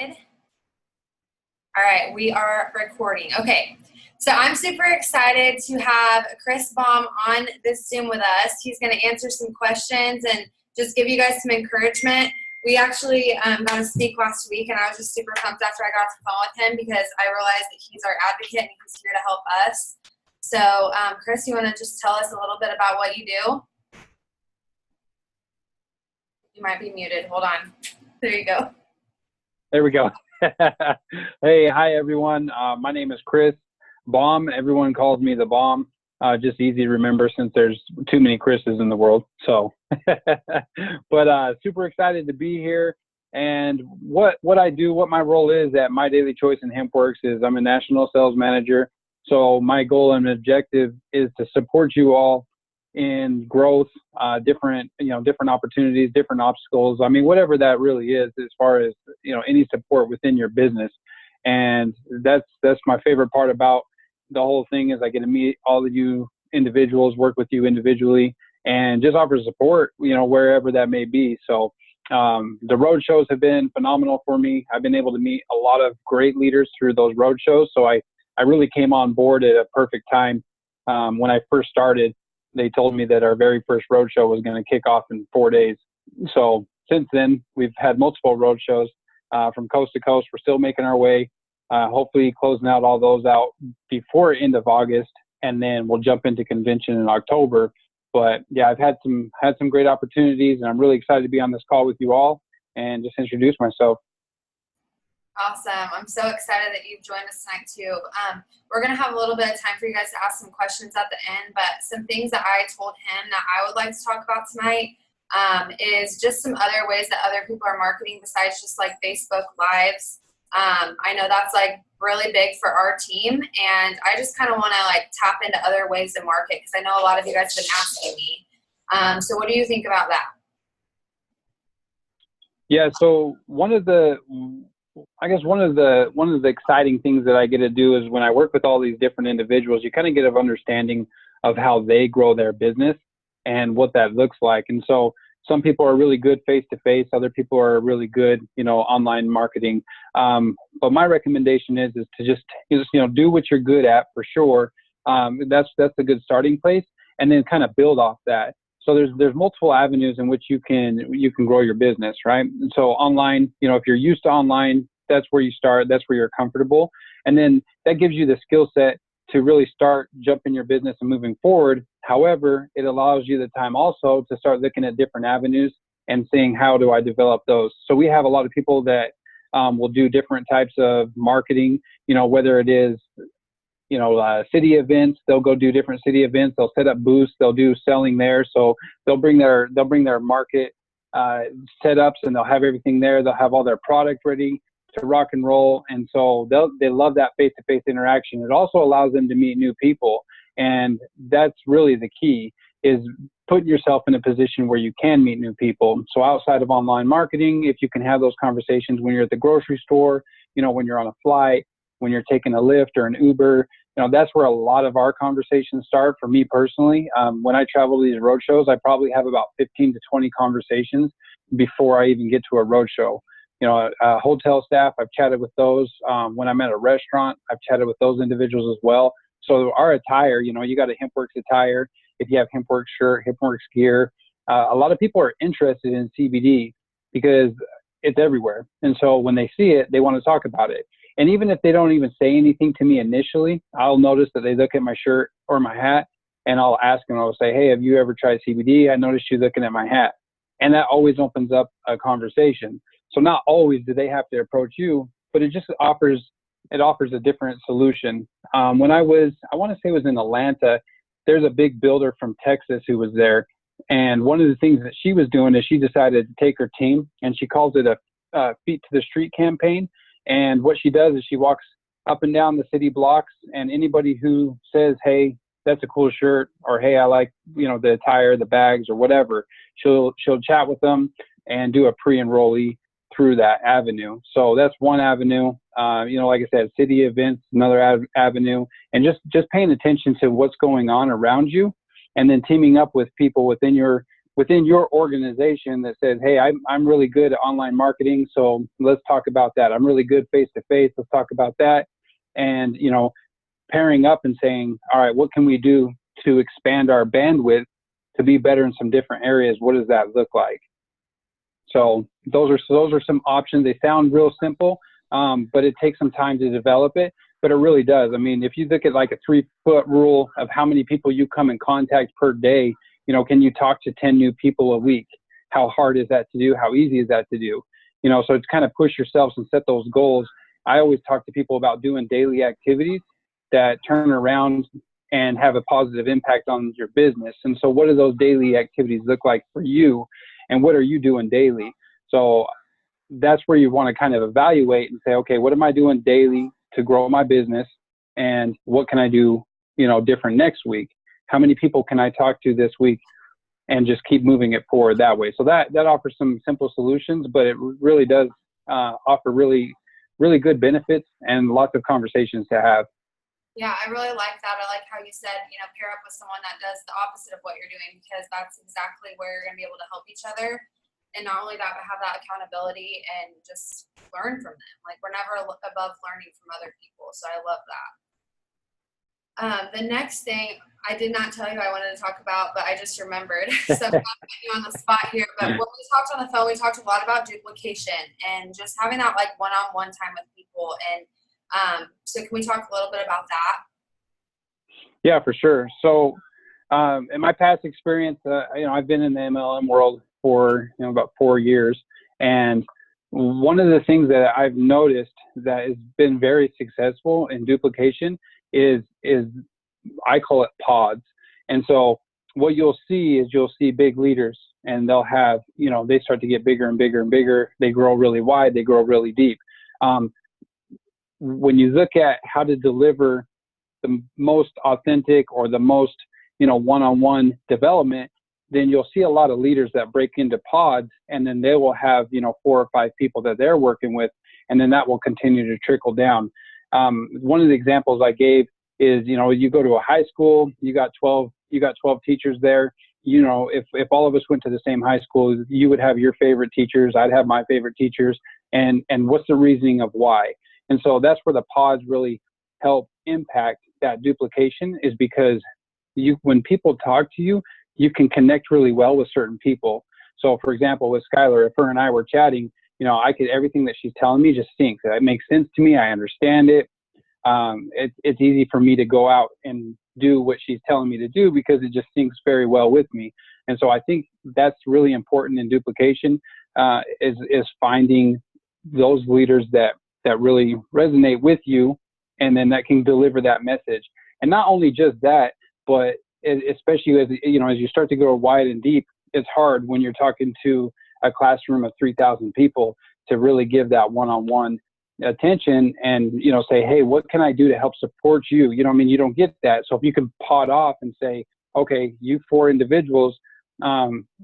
All right, we are recording. Okay, so I'm super excited to have Chris Baum on this Zoom with us. He's going to answer some questions and just give you guys some encouragement. We actually got to speak last week, and I was just super pumped after I got off the phone with him because I realized that he's our advocate and he's here to help us. So, Chris, you want to just tell us a little bit about what you do? You might be muted. Hold on. There you go. There we go. Hey, hi, everyone. My name is Chris Baum. Everyone calls me the Baum. Just easy to remember since there's too many Chris's in the world. So, but super excited to be here. And what I do, what my role is at My Daily Choice in HempWorks is I'm a national sales manager. So my goal and objective is to support you all in growth, different opportunities, different obstacles. I mean, whatever that really is, as far as, any support within your business. And that's my favorite part about the whole thing is I get to meet all of you individuals, work with you individually, and just offer support, wherever that may be. So the road shows have been phenomenal for me. I've been able to meet a lot of great leaders through those road shows. So I really came on board at a perfect time. When I first started, they told me that our very first road show was going to kick off in 4 days. So since then, we've had multiple road shows from coast to coast. We're still making our way, hopefully closing out all those out before end of August, and then we'll jump into convention in October. But yeah, I've had some great opportunities, and I'm really excited to be on this call with you all and just introduce myself. Awesome. I'm so excited that you've joined us tonight too. We're going to have a little bit of time for you guys to ask some questions at the end, but some things that I told him that I would like to talk about tonight is just some other ways that other people are marketing besides just like Facebook Lives. I know that's like really big for our team, and I just kind of want to like tap into other ways to market because I know a lot of you guys have been asking me. So what do you think about that? Yeah, so one of the exciting things that I get to do is when I work with all these different individuals, you kind of get an understanding of how they grow their business and what that looks like. And so some people are really good face-to-face. Other people are really good, online marketing. But my recommendation is to just do what you're good at for sure. That's a good starting place, and then kind of build off that. So there's multiple avenues in which you can grow your business, right? And so online, if you're used to online, that's where you start. That's where you're comfortable. And then that gives you the skill set to really start jumping your business and moving forward. However, it allows you the time also to start looking at different avenues and seeing how do I develop those. So we have a lot of people that will do different types of marketing, whether it is city events. They'll go do different city events. They'll set up booths. They'll do selling there. So they'll bring their market setups, and they'll have everything there. They'll have all their product ready to rock and roll. And so they love that face-to-face interaction. It also allows them to meet new people. And that's really the key, is putting yourself in a position where you can meet new people. So outside of online marketing, if you can have those conversations when you're at the grocery store, when you're on a flight, when you're taking a Lyft or an Uber, that's where a lot of our conversations start. For me personally, when I travel to these road shows, I probably have about 15 to 20 conversations before I even get to a road show. Hotel staff, I've chatted with those. When I'm at a restaurant, I've chatted with those individuals as well. So our attire, you got a HempWorks attire. If you have HempWorks shirt, HempWorks gear, a lot of people are interested in CBD because it's everywhere. And so when they see it, they want to talk about it. And even if they don't even say anything to me initially, I'll notice that they look at my shirt or my hat, and I'll ask them, I'll say, hey, have you ever tried CBD? I noticed you looking at my hat. And that always opens up a conversation. So not always do they have to approach you, but it just offers a different solution. When I want to say it was in Atlanta, there's a big builder from Texas who was there. And one of the things that she was doing is she decided to take her team, and she calls it a Feet to the Street campaign. And what she does is she walks up and down the city blocks, and anybody who says, hey, that's a cool shirt, or hey, I like, the attire, the bags, or whatever, she'll chat with them and do a pre-enrollee through that avenue. So that's one avenue. Like I said, city events, another avenue, and just paying attention to what's going on around you, and then teaming up with people within your within your organization that says, hey, I'm really good at online marketing, so let's talk about that. I'm really good face-to-face, let's talk about that. And, you know, pairing up and saying, all right, what can we do to expand our bandwidth to be better in some different areas? What does that look like? So those are some options. They sound real simple, but it takes some time to develop it, but it really does. I mean, if you look at like a 3-foot rule of how many people you come in contact per day, you know, can you talk to 10 new people a week? How hard is that to do? How easy is that to do? You know, so it's kind of push yourselves and set those goals. I always talk to people about doing daily activities that turn around and have a positive impact on your business. And so what do those daily activities look like for you? And what are you doing daily? So that's where you want to kind of evaluate and say, okay, what am I doing daily to grow my business? And what can I do, you know, different next week? How many people can I talk to this week? And just keep moving it forward that way. So that offers some simple solutions, but it really does offer really, really good benefits and lots of conversations to have. Yeah, I really like that. I like how you said, you know, pair up with someone that does the opposite of what you're doing, because that's exactly where you're going to be able to help each other. And not only that, but have that accountability and just learn from them. Like, we're never above learning from other people. So I love that. The next thing I did not tell you I wanted to talk about, but I just remembered. So I'm putting you on the spot here. But when we talked on the phone, we talked a lot about duplication and just having that like one-on-one time with people. And so can we talk a little bit about that? Yeah, for sure. So in my past experience, you know, I've been in the MLM world for, you know, about 4 years. And one of the things that I've noticed that has been very successful in duplication is I call it pods. And so what you'll see is you'll see big leaders, and they'll have, you know, they start to get bigger and bigger and bigger. They grow really wide. They grow really deep. When you look at how to deliver the most authentic or the most, you know, one-on-one development, then you'll see a lot of leaders that break into pods, and then they will have, you know, 4 or 5 people that they're working with, and then that will continue to trickle down. One of the examples I gave is, you know, you go to a high school, you got 12 teachers there. You know, if all of us went to the same high school, you would have your favorite teachers, I'd have my favorite teachers, and what's the reasoning of why? And so that's where the pods really help impact that duplication, is because when people talk to you, you can connect really well with certain people. So for example, with Skylar, if her and I were chatting, you know, everything that she's telling me just sinks. It makes sense to me. I understand it. It's easy for me to go out and do what she's telling me to do because it just syncs very well with me. And so I think that's really important in duplication, is finding those leaders that really resonate with you, and then that can deliver that message. And not only just that, but especially as you start to go wide and deep, it's hard when you're talking to a classroom of 3,000 people to really give that one-on-one attention and, you know, say, hey, what can I do to help support you? You know what I mean? You don't get that. So if you can pod off and say, okay, you 4 individuals,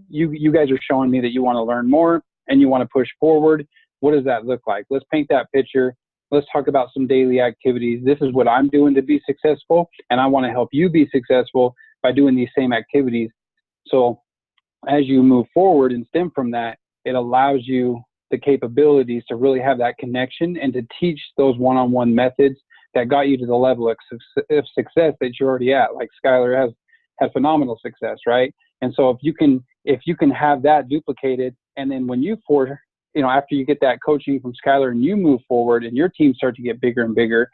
you guys are showing me that you want to learn more and you want to push forward. What does that look like? Let's paint that picture. Let's talk about some daily activities. This is what I'm doing to be successful, and I want to help you be successful by doing these same activities. So as you move forward and stem from that, it allows you the capabilities to really have that connection and to teach those one-on-one methods that got you to the level of success that you're already at. Like Skylar has phenomenal success, right? And so if you can have that duplicated, and then when after you get that coaching from Skylar and you move forward and your team start to get bigger and bigger,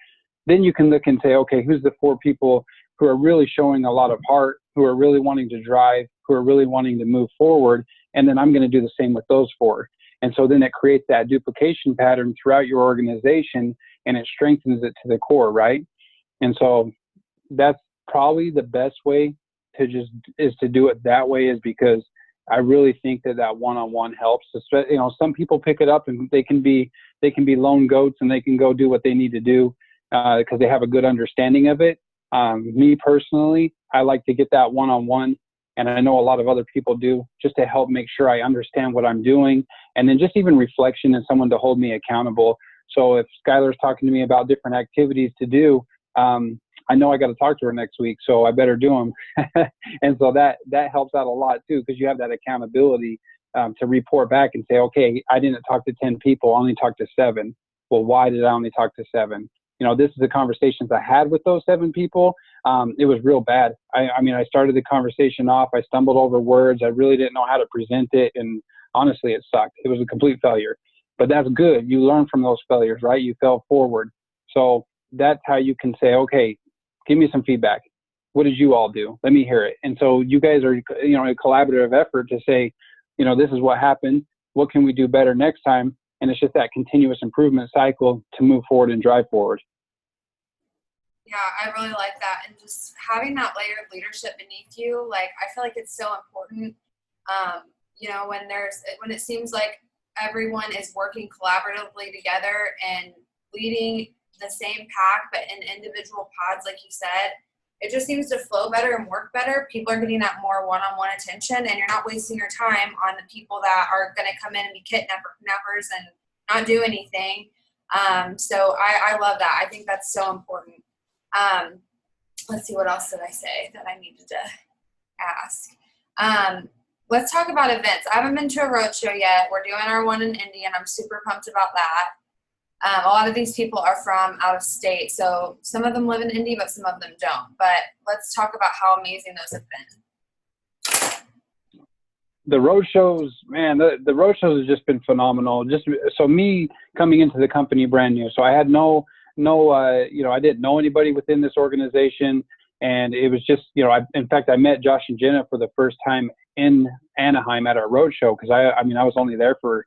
then you can look and say, okay, who's the 4 people who are really showing a lot of heart, who are really wanting to drive, who are really wanting to move forward, and then I'm going to do the same with those 4. And so then it creates that duplication pattern throughout your organization, and it strengthens it to the core, right? And so that's probably the best way to do it that way, is because I really think that one-on-one helps. You know, some people pick it up and they can be lone goats and they can go do what they need to do because they have a good understanding of it. Me personally, I like to get that one-on-one, and I know a lot of other people do, just to help make sure I understand what I'm doing, and then just even reflection and someone to hold me accountable. So if Skylar's talking to me about different activities to do, I know I got to talk to her next week, so I better do them. And so that helps out a lot too, because you have that accountability to report back and say, okay, I didn't talk to 10 people, I only talked to 7. Well, why did I only talk to 7? This is the conversations I had with those 7 people. It was real bad. I mean, I started the conversation off. I stumbled over words. I really didn't know how to present it. And honestly, it sucked. It was a complete failure. But that's good. You learn from those failures, right? You fell forward. So that's how you can say, okay, give me some feedback. What did you all do? Let me hear it. And so you guys are, a collaborative effort to say, this is what happened. What can we do better next time? And it's just that continuous improvement cycle to move forward and drive forward. Yeah, I really like that. And just having that layer of leadership beneath you, like, I feel like it's so important. When it seems like everyone is working collaboratively together and leading the same pack, but in individual pods, like you said, it just seems to flow better and work better. People are getting that more one-on-one attention, and you're not wasting your time on the people that are going to come in and be kidnappers and not do anything. So I love that. I think that's so important. Let's see, what else did I say that I needed to ask? Let's talk about events. I haven't been to a roadshow yet. We're doing our one in Indy, and I'm super pumped about that. A lot of these people are from out of state, so some of them live in Indy, but some of them don't. But let's talk about how amazing those have been. The road shows, man, the road shows have just been phenomenal. Just so me coming into the company brand new, so I had I didn't know anybody within this organization, and it was just, in fact, I met Josh and Jenna for the first time in Anaheim at our road show, because I was only there for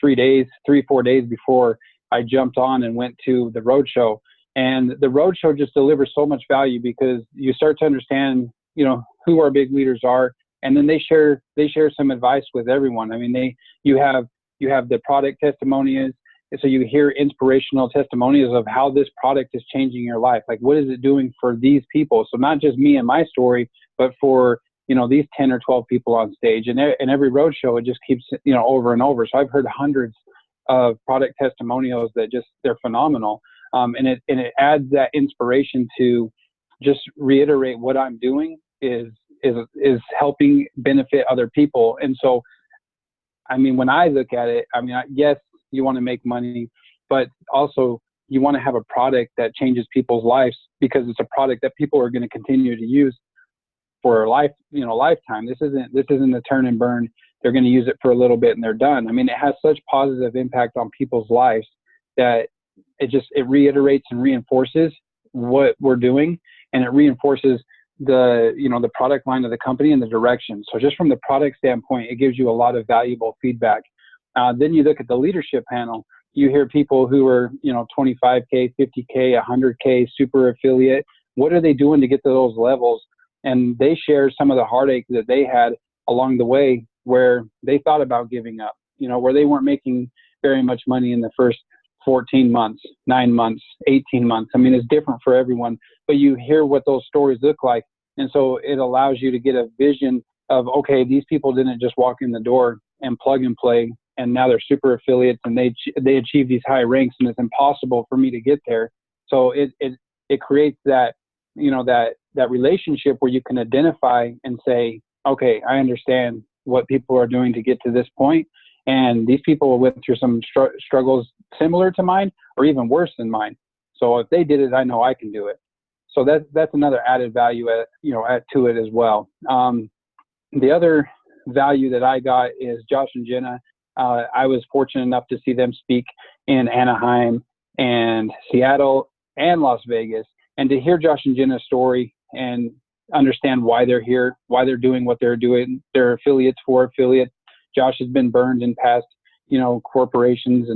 4 days before I jumped on and went to the road show. And the road show just delivers so much value, because you start to understand, who our big leaders are, and then they share some advice with everyone. I mean, you have the product testimonials. So you hear inspirational testimonials of how this product is changing your life. Like, what is it doing for these people? So not just me and my story, but for, these 10 or 12 people on stage. And every road show, it just keeps, over and over. So I've heard hundreds of product testimonials that they're phenomenal. And it adds that inspiration to just reiterate what I'm doing is helping benefit other people. And so, I mean, when I look at it, yes, you want to make money, but also you want to have a product that changes people's lives, because it's a product that people are going to continue to use for a lifetime. This isn't a turn and burn. They're going to use it for a little bit and they're done. I mean, it has such positive impact on people's lives that it reiterates and reinforces what we're doing, and it reinforces the product line of the company and the direction. So just from the product standpoint, it gives you a lot of valuable feedback. Then you look at the leadership panel. You hear people who are, 25K, 50K, 100K, super affiliate. What are they doing to get to those levels? And they share some of the heartache that they had along the way, where they thought about giving up, where they weren't making very much money in the first 14 months, 9 months, 18 months. I mean, it's different for everyone, but you hear what those stories look like. And so it allows you to get a vision of, okay, these people didn't just walk in the door and plug and play, and now they're super affiliates and they achieve these high ranks, and it's impossible for me to get there. So it creates that, that relationship where you can identify and say, okay, I understand what people are doing to get to this point. And these people went through some struggles similar to mine, or even worse than mine. So if they did it, I know I can do it. So that's another added value to it as well. The other value that I got is Josh and Jenna. I was fortunate enough to see them speak in Anaheim and Seattle and Las Vegas, and to hear Josh and Jenna's story and understand why they're here, why they're doing what they're doing. They're affiliates for affiliates. Josh has been burned in past, corporations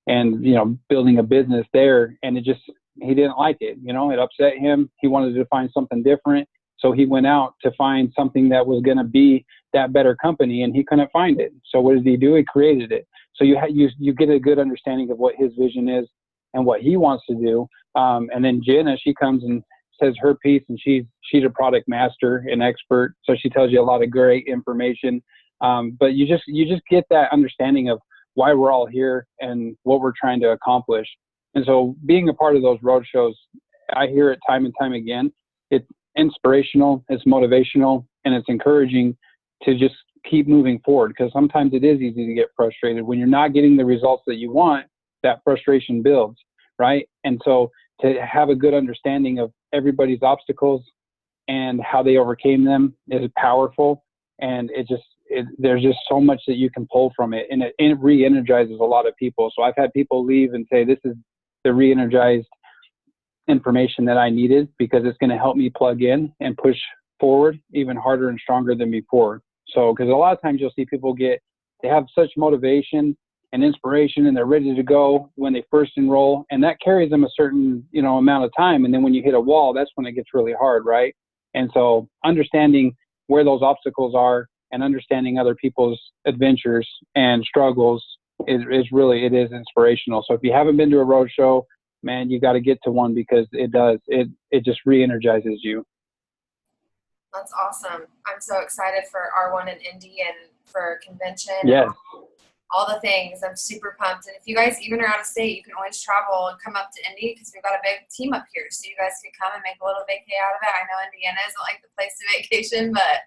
and building a business there. And he didn't like it. It upset him. He wanted to find something different. So he went out to find something that was going to be that better company, and he couldn't find it. So what did he do? He created it. So you get a good understanding of what his vision is and what he wants to do. And then Jenna, she comes and says her piece, and she's a product master and expert. So she tells you a lot of great information. But you just get that understanding of why we're all here and what we're trying to accomplish. And so being a part of those road shows I hear it time and time again. It's inspirational, it's motivational, and it's encouraging to just keep moving forward, because sometimes it is easy to get frustrated. When you're not getting the results that you want, that frustration builds, right? And so to have a good understanding of everybody's obstacles and how they overcame them is powerful. And there's just so much that you can pull from it, and it re-energizes a lot of people. So I've had people leave and say, this is the re-energized information that I needed, because it's going to help me plug in and push forward even harder and stronger than before. So, because a lot of times you'll see people they have such motivation and inspiration, and they're ready to go when they first enroll, and that carries them a certain, amount of time. And then when you hit a wall, that's when it gets really hard, right? And so understanding where those obstacles are and understanding other people's adventures and struggles is inspirational. So if you haven't been to a road show, man, you got to get to one, because it just re-energizes you. That's awesome. I'm so excited for R1 and Indy and for convention. Yes. All the things. I'm super pumped. And if you guys even are out of state, you can always travel and come up to Indy, because we've got a big team up here. So you guys can come and make a little vacay out of it. I know Indiana isn't like the place to vacation, but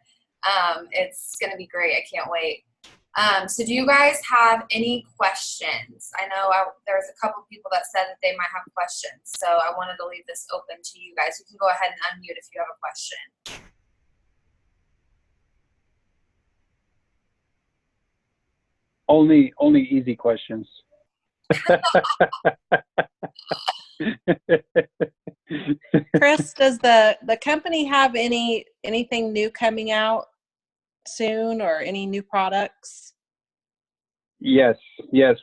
it's going to be great. I can't wait. So do you guys have any questions? I know there's a couple people that said that they might have questions. So I wanted to leave this open to you guys. You can go ahead and unmute if you have a question. Only easy questions. Chris, does the company have anything new coming out soon, or any new products? Yes,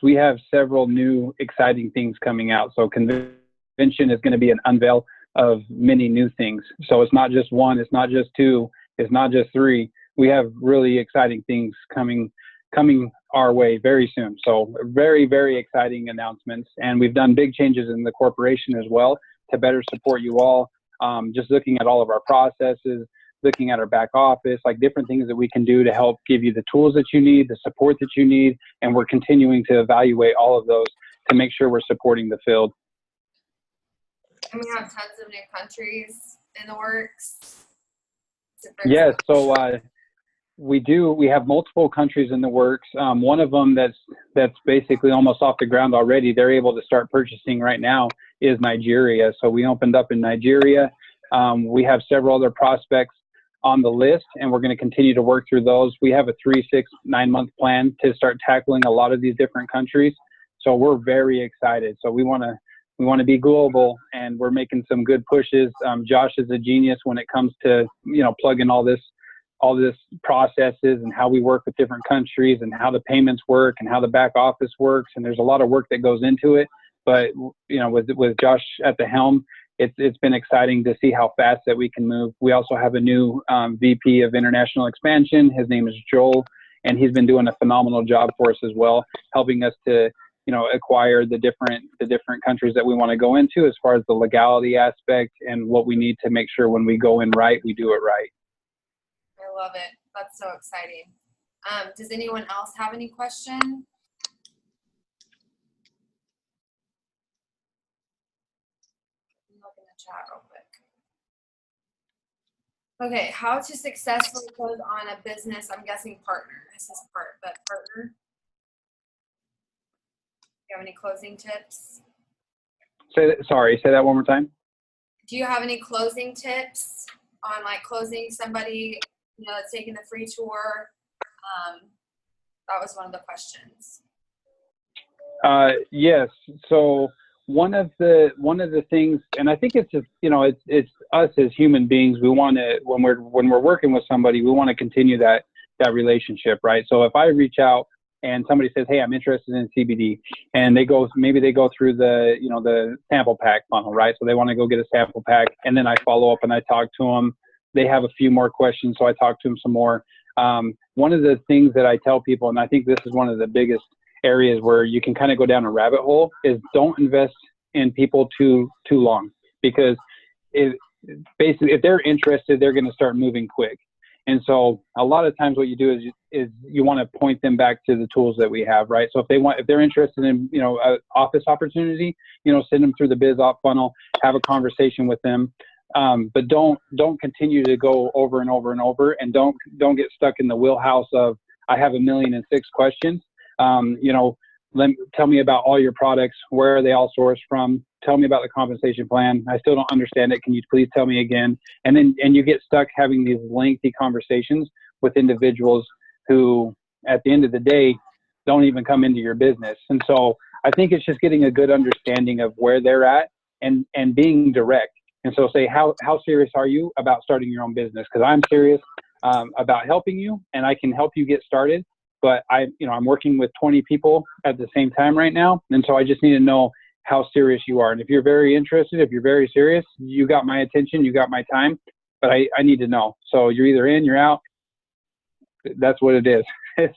we have several new exciting things coming out. So convention is going to be an unveil of many new things. So it's not just one, it's not just two, it's not just three. We have really exciting things coming our way very soon. So very, very exciting announcements. And we've done big changes in the corporation as well to better support you all. Just looking at all of our processes, looking at our back office, like different things that we can do to help give you the tools that you need, the support that you need. And we're continuing to evaluate all of those to make sure we're supporting the field. And we have tons of new countries in the works. Yes. So, we have multiple countries in the works. One of them that's basically almost off the ground already, they're able to start purchasing right now, is Nigeria. So we opened up in Nigeria. We have several other prospects on the list, and we're going to continue to work through those. We have a 3, 6, 9 month plan to start tackling a lot of these different countries. So we're very excited. So we want to be global, and we're making some good pushes. Josh is a genius when it comes to, plugging all this processes and how we work with different countries and how the payments work and how the back office works. And there's a lot of work that goes into it. But, with Josh at the helm, it's been exciting to see how fast that we can move. We also have a new VP of international expansion. His name is Joel, and he's been doing a phenomenal job for us as well, helping us to, acquire the different countries that we want to go into as far as the legality aspect and what we need to make sure when we go in right, we do it right. I love it. That's so exciting. Does anyone else have any questions? Look in the chat real quick. Okay, how to successfully close on a business? I'm guessing partner. This is partner. Do you have any closing tips? Say that one more time. Do you have any closing tips on closing somebody, that's taking the free tour? That was one of the questions. Yes. So one of the things, and I think it's just, it's us as human beings. We want to, when we're working with somebody, we want to continue that relationship, right? So if I reach out and somebody says, hey, I'm interested in CBD, and maybe they go through the sample pack funnel, right? So they want to go get a sample pack, and then I follow up and I talk to them. They have a few more questions, so I talk to them some more. One of the things that I tell people, and I think this is one of the biggest areas where you can kind of go down a rabbit hole, is don't invest in people too long, because basically if they're interested, they're going to start moving quick. And so a lot of times what you do is you want to point them back to the tools that we have, right? So if they're interested in, an office opportunity, send them through the biz op funnel, have a conversation with them. But don't continue to go over and over and over, and don't get stuck in the wheelhouse of, I have 1,000,006 questions. Tell me about all your products. Where are they all sourced from? Tell me about the compensation plan. I still don't understand it. Can you please tell me again? And you get stuck having these lengthy conversations with individuals who, at the end of the day, don't even come into your business. And so I think it's just getting a good understanding of where they're at and being direct. And so say, how serious are you about starting your own business? Because I'm serious about helping you, and I can help you get started. But I'm working with 20 people at the same time right now. And so I just need to know how serious you are. And if you're very interested, if you're very serious, you got my attention, you got my time, but I need to know. So you're either in, you're out. That's what it is.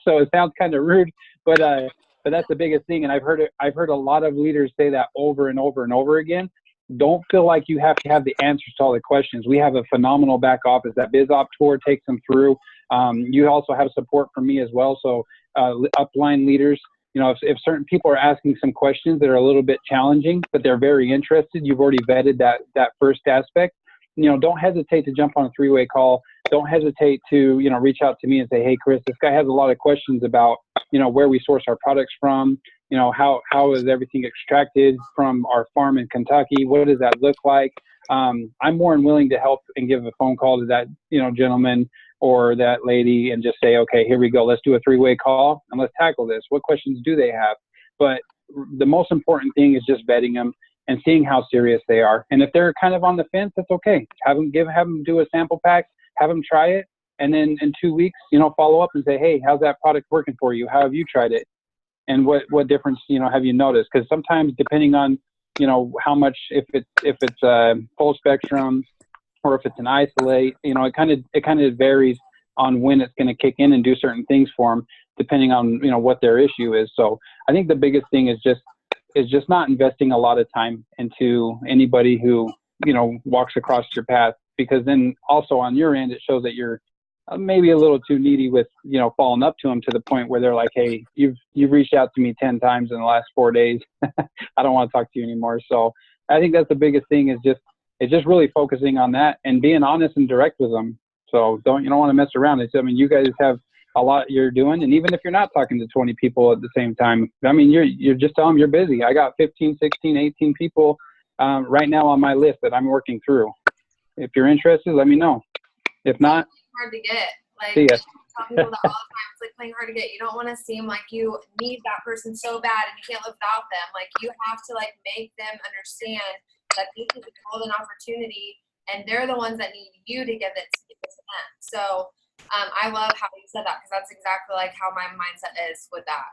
So it sounds kind of rude, but that's the biggest thing. And I've heard a lot of leaders say that over and over and over again. Don't feel like you have to have the answers to all the questions. We have a phenomenal back office. That BizOp tour takes them through. You also have support from me as well. So upline leaders, if certain people are asking some questions that are a little bit challenging, but they're very interested, you've already vetted that first aspect. Don't hesitate to jump on a 3-way call. Don't hesitate to, reach out to me and say, hey, Chris, this guy has a lot of questions about, where we source our products from. How is everything extracted from our farm in Kentucky? What does that look like? I'm more than willing to help and give a phone call to that, gentleman or that lady and just say, okay, here we go. Let's do a 3-way call and let's tackle this. What questions do they have? But the most important thing is just vetting them and seeing how serious they are. And if they're kind of on the fence, that's okay. Have them do a sample pack, have them try it. And then in 2 weeks, follow up and say, hey, how's that product working for you? How have you tried it? And what difference, have you noticed? Because sometimes depending on, how much, if it's full spectrum or if it's an isolate, it kind of varies on when it's going to kick in and do certain things for them, depending on, what their issue is. So I think the biggest thing is just not investing a lot of time into anybody who, walks across your path, because then also on your end, it shows that you're maybe a little too needy with, following up to them to the point where they're like, hey, you've reached out to me 10 times in the last 4 days. I don't want to talk to you anymore. So I think that's the biggest thing is just really focusing on that and being honest and direct with them. So you don't want to mess around. You guys have a lot you're doing. And even if you're not talking to 20 people at the same time, you're just telling them you're busy. I got 15, 16, 18 people right now on my list that I'm working through. If you're interested, let me know. If not, hard to get. Like, see ya. I tell people that all the time. It's like playing hard to get. You don't want to seem like you need that person so bad and you can't live without them. Like, you have to make them understand that this is a golden opportunity and they're the ones that need you to give it to them. So I love how you said that, because that's exactly how my mindset is with that.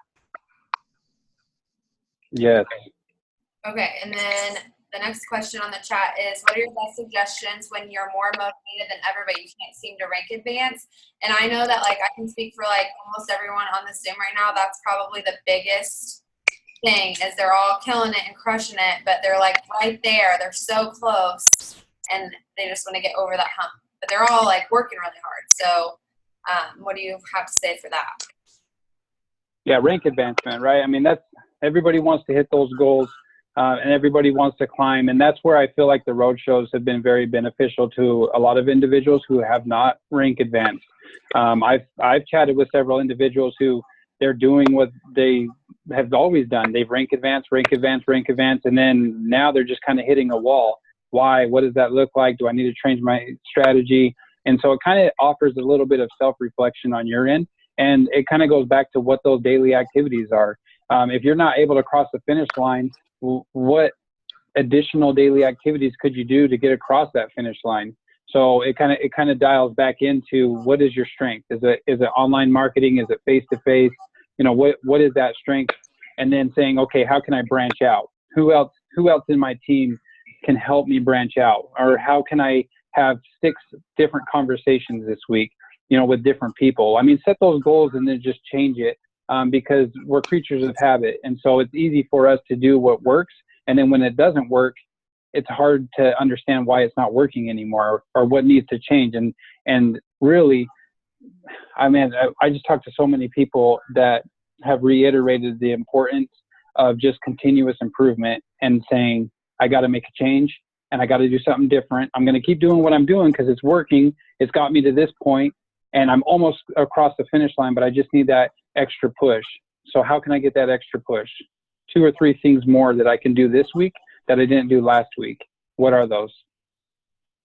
Yes. Okay, and then the next question on the chat is, what are your best suggestions when you're more motivated than ever, but you can't seem to rank advance? And I know that I can speak for almost everyone on this Zoom right now. That's probably the biggest thing, is they're all killing it and crushing it, but they're right there. They're so close and they just want to get over that hump, but they're all working really hard. So what do you have to say for that? Yeah, rank advancement, right? That's, everybody wants to hit those goals. And everybody wants to climb. And that's where I feel like the road shows have been very beneficial to a lot of individuals who have not rank advanced. I've chatted with several individuals who they're doing what they have always done. They've rank advanced, and then now they're just kind of hitting a wall. Why? What does that look like? Do I need to change my strategy? And so it kind of offers a little bit of self-reflection on your end. And it kind of goes back to what those daily activities are. If you're not able to cross the finish line, what additional daily activities could you do to get across that finish line? So it kind of dials back into, what is your strength? Is it online marketing? Is it face-to-face? What is that strength? And then saying, okay, how can I branch out? Who else in my team can help me branch out? Or how can I have 6 different conversations this week, with different people? Set those goals and then just change it. Because we're creatures of habit. And so it's easy for us to do what works. And then when it doesn't work, it's hard to understand why it's not working anymore or what needs to change. And really, I just talked to so many people that have reiterated the importance of just continuous improvement and saying, I got to make a change and I got to do something different. I'm going to keep doing what I'm doing because it's working. It's got me to this point and I'm almost across the finish line, but I just need that extra push. So how can I get that extra push? 2 or 3 things more that I can do this week that I didn't do last week. What are those?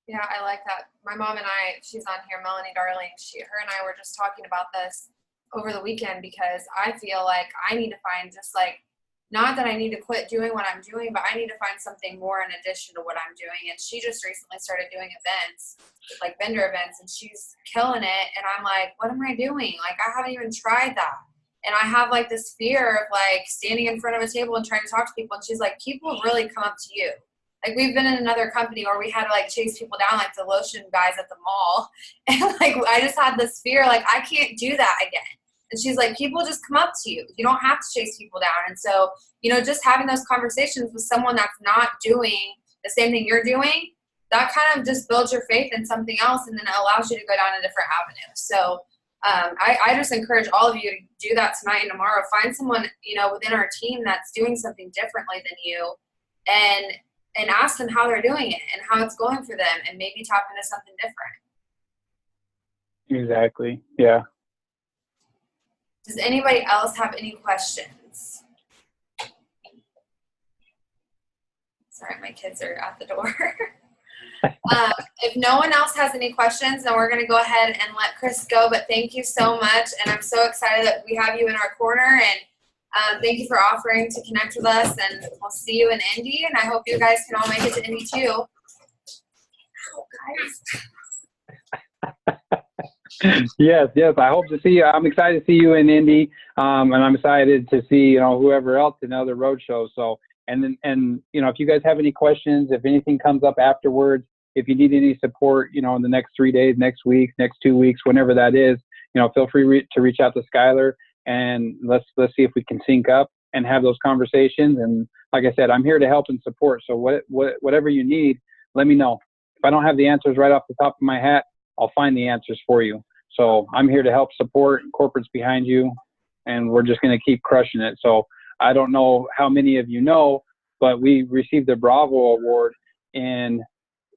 Yeah, I like that. My mom and I, she's on here, Melanie Darling, her and I were just talking about this over the weekend because I feel like I need to find just like, not that I need to quit doing what I'm doing, but I need to find something more in addition to what I'm doing. And she just recently started doing events, like vendor events, and she's killing it. And I'm like, what am I doing? Like, I haven't even tried that. And I have like this fear of like standing in front of a table and trying to talk to people. And she's like, people really come up to you. Like, we've been in another company where we had to like chase people down, like the lotion guys at the mall. And like, I just had this fear, like, I can't do that again. And she's like, people just come up to you. You don't have to chase people down. And so, you know, just having those conversations with someone that's not doing the same thing you're doing, that kind of just builds your faith in something else. And then it allows you to go down a different avenue. So I just encourage all of you to do that tonight and tomorrow. Find someone, you know, within our team that's doing something differently than you and ask them how they're doing it and how it's going for them and maybe tap into something different. Exactly. Yeah. Does anybody else have any questions? Sorry, my kids are at the door. If no one else has any questions, then we're going to go ahead and let Chris go. But thank you so much. And I'm so excited that we have you in our corner. And thank you for offering to connect with us. And we'll see you in Indy. And I hope you guys can all make it to Indy too. Oh, guys. Yes. I hope to see you. I'm excited to see you in Indy. And I'm excited to see, you know, whoever else in other road shows. So, and you know, if you guys have any questions, if anything comes up afterwards, if you need any support, you know, in the next 3 days, next week, next 2 weeks, whenever that is, you know, feel free to reach out to Skylar and let's see if we can sync up and have those conversations. And like I said, I'm here to help and support. So whatever you need, let me know. If I don't have the answers right off the top of my hat, I'll find the answers for you. So I'm here to help support. Corporate's behind you, and we're just going to keep crushing it. So I don't know how many of you know, but we received the Bravo Award in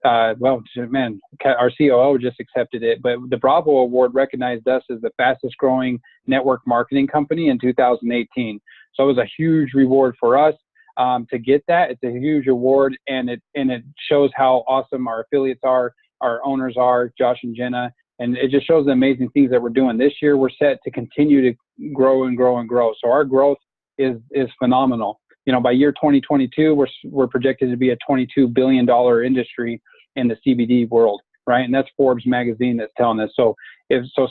our COO just accepted it, but the Bravo Award recognized us as the fastest growing network marketing company in 2018. So it was a huge reward for us to get that. It's a huge award, and it shows how awesome our affiliates are, our owners are, Josh and Jenna, and it just shows the amazing things that we're doing. This year, we're set to continue to grow and grow and grow. So our growth is phenomenal. You know, by year 2022, we're projected to be a $22 billion industry in the CBD world, right? And that's Forbes magazine that's telling us. So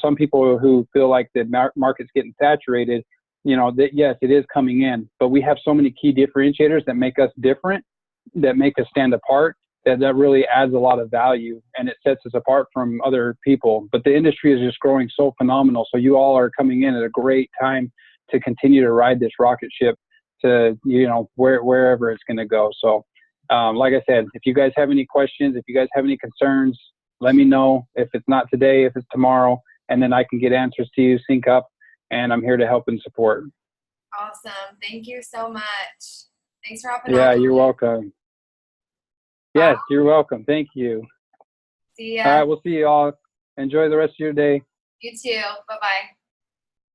some people who feel like the market's getting saturated, you know, that yes, it is coming in, but we have so many key differentiators that make us different, that make us stand apart, that really adds a lot of value, and it sets us apart from other people. But the industry is just growing so phenomenal. So you all are coming in at a great time to continue to ride this rocket ship to, you know, wherever it's going to go. So like I said, if you guys have any questions, if you guys have any concerns, let me know. If it's not today, if it's tomorrow, and then I can get answers to you, sync up, and I'm here to help and support. Awesome. Thank you so much. Thanks for hopping on. Yeah, you're welcome. Yes, you're welcome. Thank you. See ya. All right, we'll see you all. Enjoy the rest of your day. You too. Bye-bye.